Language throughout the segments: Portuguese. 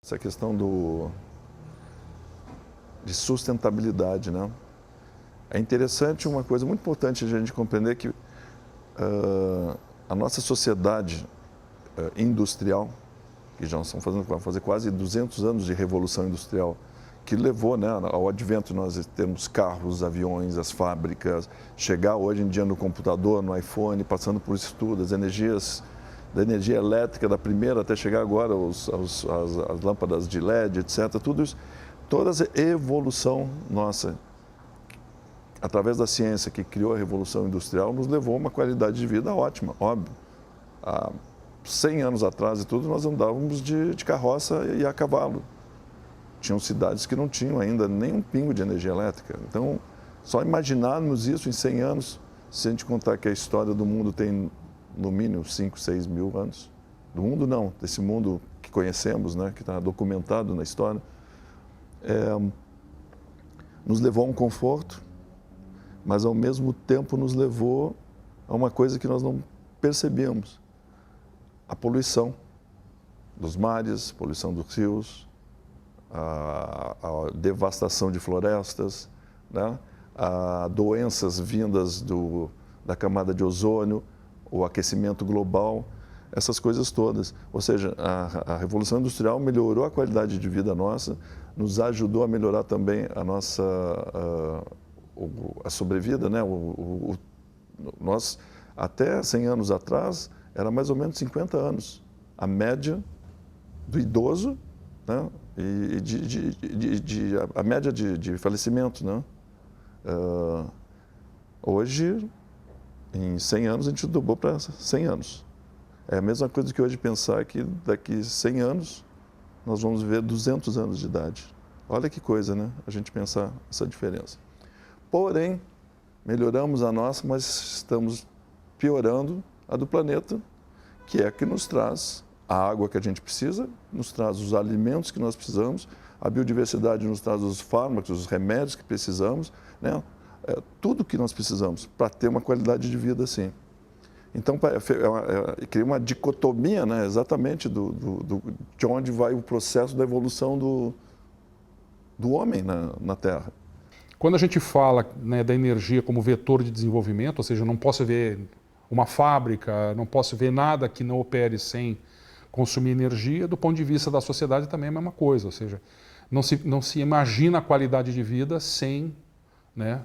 Essa questão de sustentabilidade, né? É interessante, uma coisa muito importante a gente compreender que a nossa sociedade industrial, que já vai fazer quase 200 anos de revolução industrial, que levou, né, ao advento de nós termos carros, aviões, as fábricas, chegar hoje em dia no computador, no iPhone, passando por isso tudo, as energias, da energia elétrica da primeira até chegar agora as lâmpadas de LED, etc. Tudo isso, toda essa evolução nossa, através da ciência que criou a revolução industrial, nos levou a uma qualidade de vida ótima, óbvio. Há 100 anos atrás e tudo, nós andávamos de carroça e a cavalo. Tinham cidades que não tinham ainda nem um pingo de energia elétrica. Então, só imaginarmos isso em 100 anos, se a gente contar que a história do mundo tem, no mínimo, 5, 6 mil anos. Do mundo não, desse mundo que conhecemos, né, que está documentado na história, nos levou a um conforto, mas ao mesmo tempo nos levou a uma coisa que nós não percebíamos. A poluição dos mares, poluição dos rios, a devastação de florestas, né? A doenças vindas da camada de ozônio, o aquecimento global, essas coisas todas. Ou seja, a Revolução Industrial melhorou a qualidade de vida nossa, nos ajudou a melhorar também a nossa a sobrevida, né? Nós, até 100 anos atrás, era mais ou menos 50 anos. A média do idoso, né? A média de falecimento, né? Hoje, em 100 anos, a gente dobrou para 100 anos. É a mesma coisa que hoje pensar que daqui 100 anos nós vamos viver 200 anos de idade. Olha que coisa, né? A gente pensar essa diferença. Porém, melhoramos a nossa, mas estamos piorando a do planeta, que é a que nos traz a água que a gente precisa, nos traz os alimentos que nós precisamos, a biodiversidade nos traz os fármacos, os remédios que precisamos, né? Tudo que nós precisamos para ter uma qualidade de vida assim. Então, cria uma dicotomia, né? Exatamente de onde vai o processo da evolução do homem na Terra. Quando a gente fala, né, da energia como vetor de desenvolvimento, ou seja, eu não posso ver uma fábrica, não posso ver nada que não opere sem consumir energia, do ponto de vista da sociedade também é a mesma coisa, ou seja, não se imagina a qualidade de vida sem, né,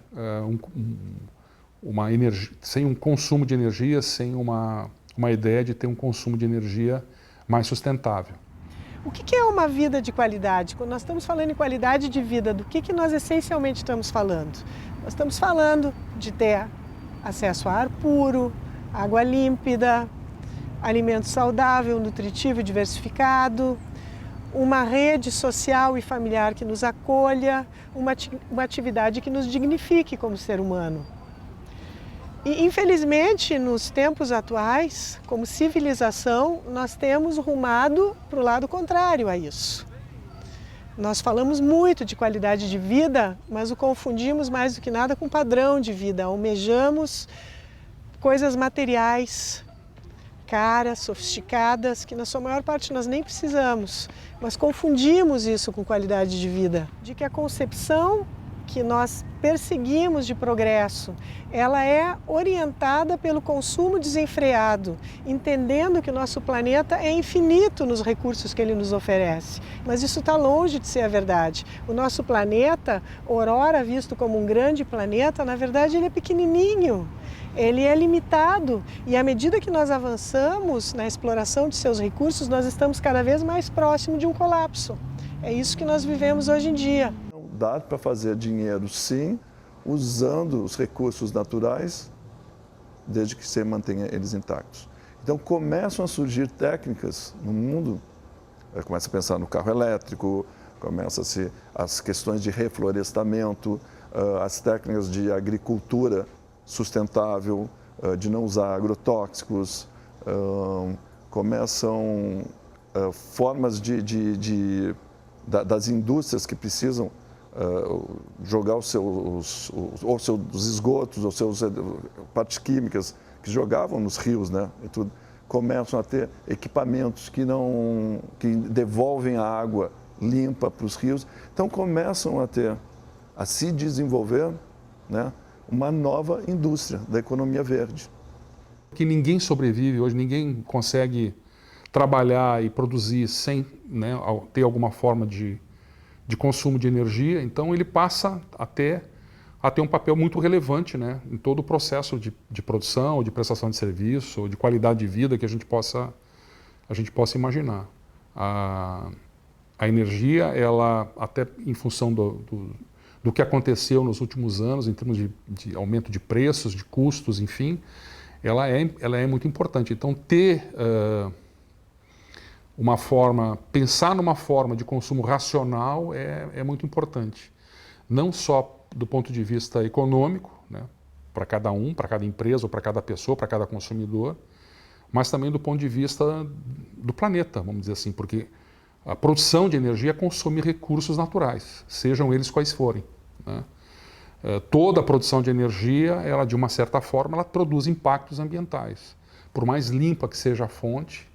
sem um consumo de energia, sem uma ideia de ter um consumo de energia mais sustentável. O que é uma vida de qualidade? Quando nós estamos falando em qualidade de vida, do que nós essencialmente estamos falando? Nós estamos falando de ter acesso a ar puro, água límpida, alimento saudável, nutritivo e diversificado, uma rede social e familiar que nos acolha, uma atividade que nos dignifique como ser humano. E, infelizmente, nos tempos atuais, como civilização, nós temos rumado para o lado contrário a isso. Nós falamos muito de qualidade de vida, mas o confundimos mais do que nada com padrão de vida. Almejamos coisas materiais, caras, sofisticadas, que na sua maior parte nós nem precisamos, mas confundimos isso com qualidade de vida. De que a concepção que nós perseguimos de progresso, ela é orientada pelo consumo desenfreado, entendendo que o nosso planeta é infinito nos recursos que ele nos oferece. Mas isso está longe de ser a verdade. O nosso planeta, outrora visto como um grande planeta, na verdade ele é pequenininho. Ele é limitado e à medida que nós avançamos na exploração de seus recursos, nós estamos cada vez mais próximo de um colapso. É isso que nós vivemos hoje em dia. Dá para fazer dinheiro, sim, usando os recursos naturais, desde que você mantenha eles intactos. Então, começam a surgir técnicas no mundo, começa a pensar no carro elétrico, começa-se as questões de reflorestamento, as técnicas de agricultura sustentável, de não usar agrotóxicos, começam formas das indústrias que precisam jogar os esgotos, ou seus partes químicas que jogavam nos rios, né? E tudo, começam a ter equipamentos que devolvem a água limpa para os rios. Então começam a se desenvolver, né, uma nova indústria da economia verde. Que ninguém sobrevive hoje, ninguém consegue trabalhar e produzir sem, né, ter alguma forma de consumo de energia, então ele passa a ter um papel muito relevante, né, em todo o processo de produção, de prestação de serviço, de qualidade de vida que a gente possa imaginar. A energia, ela, até em função do que aconteceu nos últimos anos, em termos de aumento de preços, de custos, enfim, ela é muito importante. Então, pensar numa forma de consumo racional é muito importante. Não só do ponto de vista econômico, né, para cada empresa, ou para cada pessoa, para cada consumidor, mas também do ponto de vista do planeta, vamos dizer assim, porque a produção de energia consome recursos naturais, sejam eles quais forem, né? Toda a produção de energia, ela de uma certa forma, ela produz impactos ambientais. Por mais limpa que seja a fonte,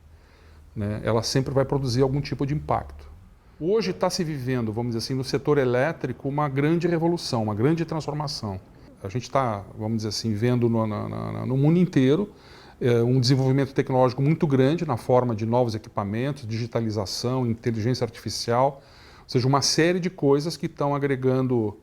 né, ela sempre vai produzir algum tipo de impacto. Hoje está se vivendo, vamos dizer assim, no setor elétrico uma grande revolução, uma grande transformação. A gente está, vamos dizer assim, vendo no mundo inteiro um desenvolvimento tecnológico muito grande na forma de novos equipamentos, digitalização, inteligência artificial, ou seja, uma série de coisas que estão agregando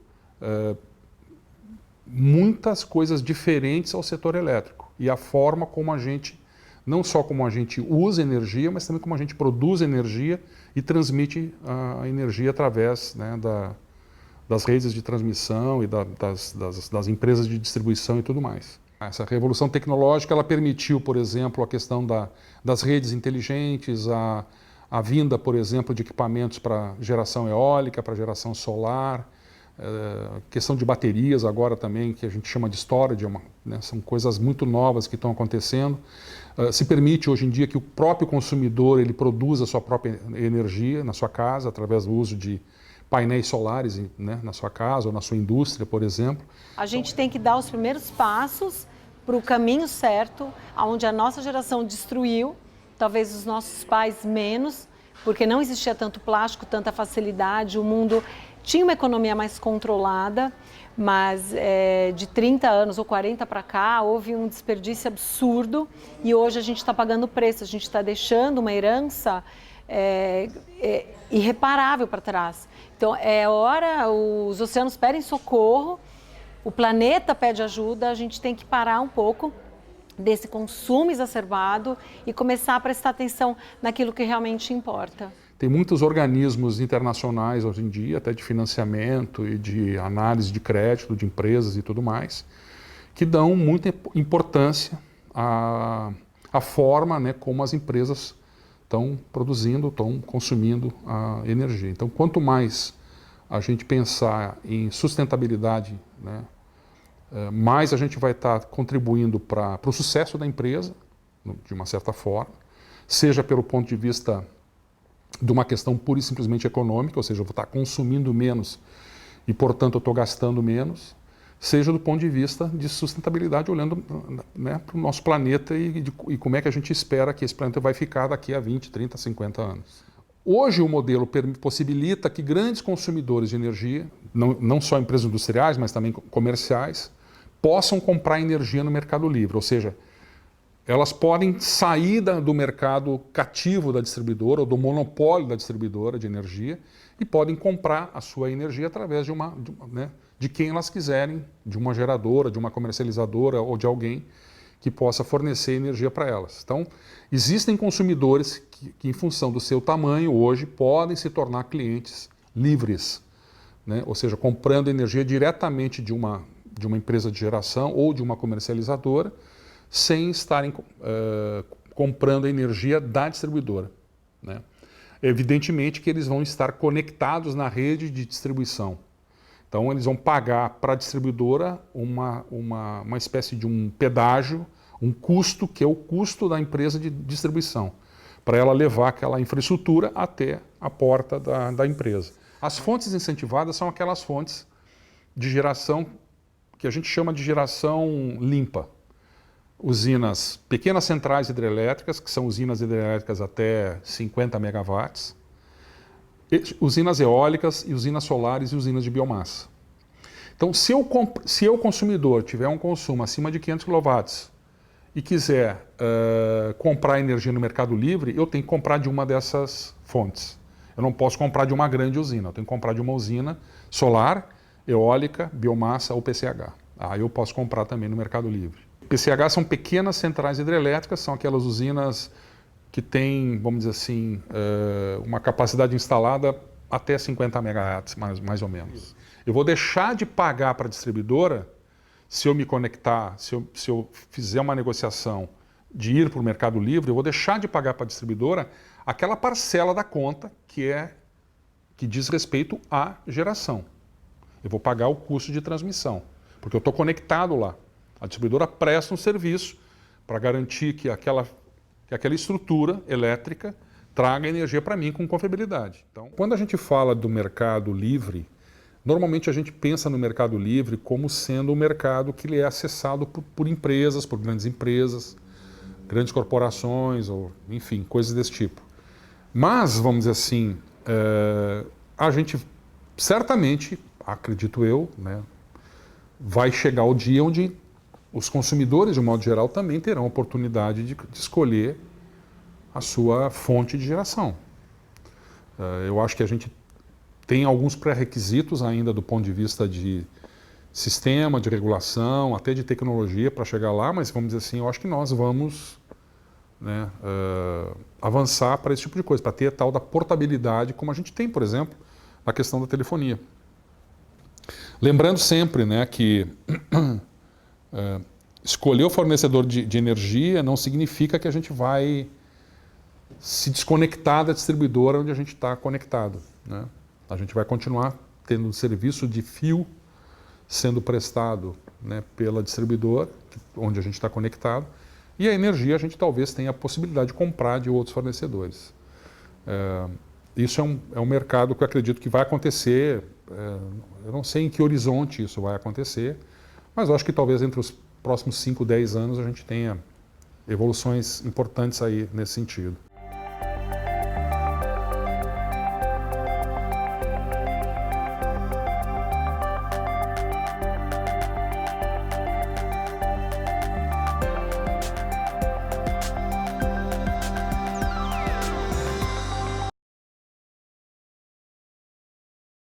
muitas coisas diferentes ao setor elétrico e a forma como a gente, não só como a gente usa energia, mas também como a gente produz energia e transmite a energia através, né, das redes de transmissão e das empresas de distribuição e tudo mais. Essa revolução tecnológica, ela permitiu, por exemplo, a questão das redes inteligentes, a vinda, por exemplo, de equipamentos para geração eólica, para geração solar, questão de baterias agora também, que a gente chama de storage, né, são coisas muito novas que estão acontecendo. Se permite hoje em dia que o próprio consumidor ele produza a sua própria energia na sua casa, através do uso de painéis solares, né, na sua casa ou na sua indústria, por exemplo. A gente tem que dar os primeiros passos para o caminho certo, onde a nossa geração destruiu, talvez os nossos pais menos, porque não existia tanto plástico, tanta facilidade, o mundo tinha uma economia mais controlada, mas de 30 anos ou 40 para cá houve um desperdício absurdo e hoje a gente está pagando o preço, a gente está deixando uma herança irreparável para trás. Então é hora, os oceanos pedem socorro, o planeta pede ajuda, a gente tem que parar um pouco desse consumo exacerbado e começar a prestar atenção naquilo que realmente importa. Tem muitos organismos internacionais hoje em dia, até de financiamento e de análise de crédito de empresas e tudo mais, que dão muita importância à forma, né, como as empresas estão produzindo, estão consumindo a energia. Então, quanto mais a gente pensar em sustentabilidade, né, mais a gente vai estar contribuindo para o sucesso da empresa, de uma certa forma, seja pelo ponto de vista de uma questão pura e simplesmente econômica, ou seja, eu vou estar consumindo menos e, portanto, eu estou gastando menos, seja do ponto de vista de sustentabilidade, olhando, né, para o nosso planeta e como é que a gente espera que esse planeta vai ficar daqui a 20, 30, 50 anos. Hoje o modelo possibilita que grandes consumidores de energia, não só empresas industriais, mas também comerciais, possam comprar energia no mercado livre, ou seja, elas podem sair do mercado cativo da distribuidora ou do monopólio da distribuidora de energia e podem comprar a sua energia através de quem elas quiserem, de uma geradora, de uma comercializadora ou de alguém que possa fornecer energia para elas. Então, existem consumidores que em função do seu tamanho, hoje, podem se tornar clientes livres, né? Ou seja, comprando energia diretamente de uma empresa de geração ou de uma comercializadora, sem estarem comprando a energia da distribuidora, né? Evidentemente que eles vão estar conectados na rede de distribuição. Então, eles vão pagar para a distribuidora uma espécie de um pedágio, um custo, que é o custo da empresa de distribuição, para ela levar aquela infraestrutura até a porta da empresa. As fontes incentivadas são aquelas fontes de geração que a gente chama de geração limpa. usinas, pequenas centrais hidrelétricas, que são usinas hidrelétricas até 50 megawatts, usinas eólicas e usinas solares e usinas de biomassa. Então, se eu consumidor tiver um consumo acima de 500 kW e quiser comprar energia no Mercado Livre, eu tenho que comprar de uma dessas fontes. Eu não posso comprar de uma grande usina, eu tenho que comprar de uma usina solar, eólica, biomassa ou PCH. Aí eu posso comprar também no Mercado Livre. PCH são pequenas centrais hidrelétricas, são aquelas usinas que têm, vamos dizer assim, uma capacidade instalada até 50 megawatts, mais ou menos. Eu vou deixar de pagar para a distribuidora se eu me conectar, se eu fizer uma negociação de ir para o Mercado Livre, eu vou deixar de pagar para a distribuidora aquela parcela da conta que diz respeito à geração. Eu vou pagar o custo de transmissão, porque eu estou conectado lá. A distribuidora presta um serviço para garantir que aquela estrutura elétrica traga energia para mim com confiabilidade. Então, quando a gente fala do Mercado Livre, normalmente a gente pensa no Mercado Livre como sendo um mercado que ele é acessado por empresas, por grandes empresas, grandes corporações, ou enfim, coisas desse tipo. Mas, vamos dizer assim, a gente certamente, acredito eu, né, vai chegar o dia onde os consumidores, de um modo geral, também terão a oportunidade de escolher a sua fonte de geração. Eu acho que a gente tem alguns pré-requisitos ainda do ponto de vista de sistema, de regulação, até de tecnologia para chegar lá, mas vamos dizer assim, eu acho que nós vamos, né, avançar para esse tipo de coisa, para ter a tal da portabilidade, como a gente tem, por exemplo, na questão da telefonia. Lembrando sempre, né, que escolher o fornecedor de energia não significa que a gente vai se desconectar da distribuidora onde a gente está conectado, né? A gente vai continuar tendo um serviço de fio sendo prestado, né, pela distribuidora, onde a gente está conectado, e a energia a gente talvez tenha a possibilidade de comprar de outros fornecedores. Isso é um mercado que eu acredito que vai acontecer, eu não sei em que horizonte isso vai acontecer, mas eu acho que talvez entre os próximos 5, 10 anos a gente tenha evoluções importantes aí nesse sentido.